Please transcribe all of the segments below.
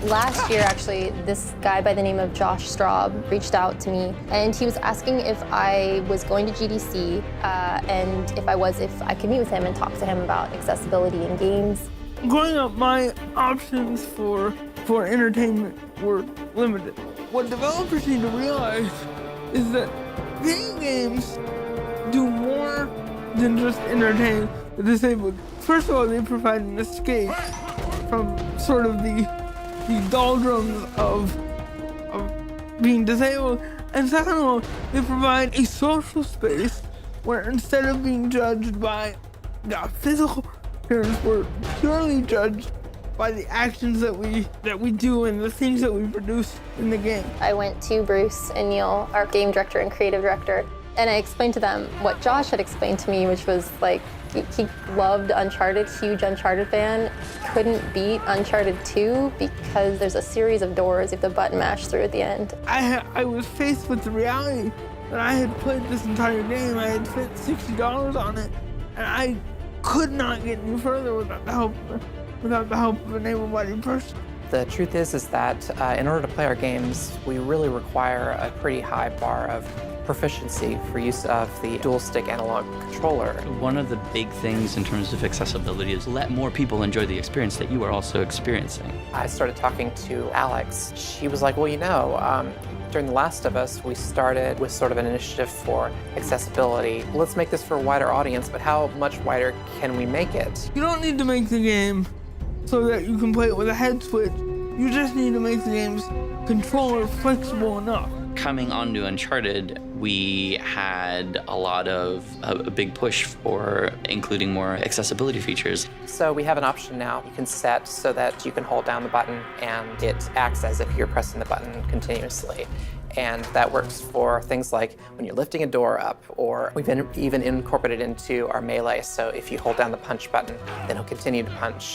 Last year, actually, this guy by the name of Josh Straub reached out to me, and he was asking if I was going to GDC, and if I could meet with him and talk to him about accessibility in games. Growing up, my options for entertainment were limited. What developers need to realize is that video games do more than just entertain the disabled. First of all, they provide an escape from sort of the doldrums of being disabled. And second of all, they provide a social space where instead of being judged by physical appearance, we're purely judged by the actions that we do and the things that we produce in the game. I went to Bruce and Neil, our game director and creative director, and I explained to them what Josh had explained to me, which was like, he loved Uncharted, huge Uncharted fan, couldn't beat Uncharted 2 because there's a series of doors you have to button mash through at the end. I was faced with the reality that I had played this entire game, I had spent $60 on it, and I could not get any further without the help of an able-bodied person. The truth is that in order to play our games, we really require a pretty high bar of proficiency for use of the dual-stick analog controller. One of the big things in terms of accessibility is let more people enjoy the experience that you are also experiencing. I started talking to Alex. She was like, well, you know, during The Last of Us, we started with sort of an initiative for accessibility. Let's make this for a wider audience, but how much wider can we make it? You don't need to make the game so that you can play it with a head switch. You just need to make the game's controller flexible enough. Coming onto Uncharted, we had a big push for including more accessibility features. So we have an option now you can set so that you can hold down the button and it acts as if you're pressing the button continuously. And that works for things like when you're lifting a door up, or we've even incorporated into our melee, so if you hold down the punch button, then it'll continue to punch.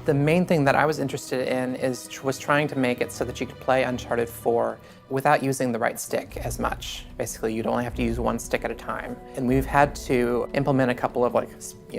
The main thing that I was interested in was trying to make it so that you could play Uncharted 4 without using the right stick as much. Basically, you'd only have to use one stick at a time. And we've had to implement a couple of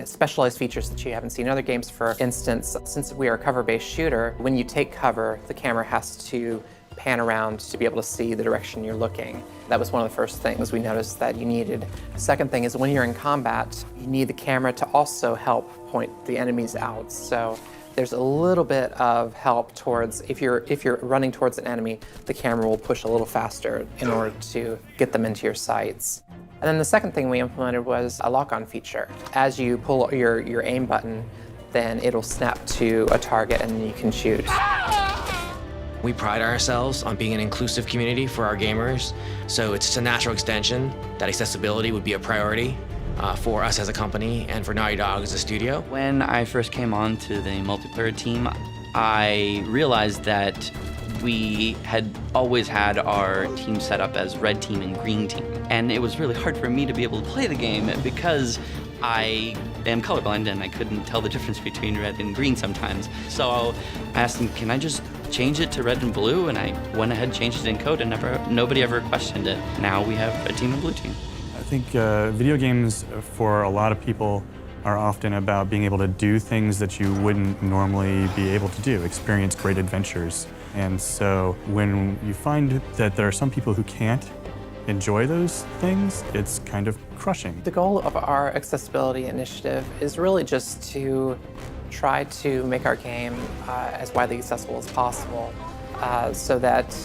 specialized features that you haven't seen in other games. For instance, since we are a cover-based shooter, when you take cover, the camera has to pan around to be able to see the direction you're looking. That was one of the first things we noticed that you needed. The second thing is when you're in combat, you need the camera to also help point the enemies out. So there's a little bit of help towards, if you're running towards an enemy, the camera will push a little faster in order to get them into your sights. And then the second thing we implemented was a lock-on feature. As you pull your aim button, then it'll snap to a target and then you can shoot. We pride ourselves on being an inclusive community for our gamers, so it's just a natural extension that accessibility would be a priority for us as a company and for Naughty Dog as a studio. When I first came on to the multiplayer team, I realized that we had always had our team set up as red team and green team. And it was really hard for me to be able to play the game because I am colorblind and I couldn't tell the difference between red and green sometimes. So I asked them, can I just change it to red and blue? And I went ahead and changed it in code and nobody ever questioned it. Now we have red team and blue team. I think video games for a lot of people are often about being able to do things that you wouldn't normally be able to do, experience great adventures. And so when you find that there are some people who can't enjoy those things, it's kind of crushing. The goal of our accessibility initiative is really just to try to make our game as widely accessible as possible so that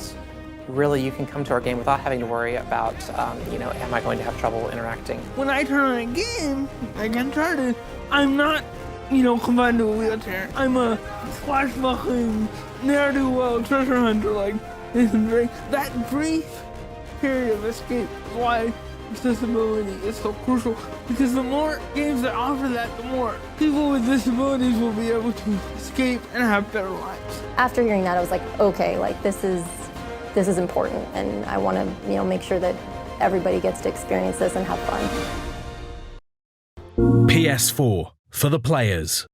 really you can come to our game without having to worry about, am I going to have trouble interacting? When I turn on a game, like Uncharted, I'm not, confined to a wheelchair. I'm a swashbuckling, ne'er-do-well treasure hunter like Nathan Drake. That brief period of escape is why accessibility is so crucial, because the more games that offer that, the more people with disabilities will be able to escape and have better lives. After hearing that, I was like, okay, this is important, and I want to, make sure that everybody gets to experience this and have fun. PS4 for the players.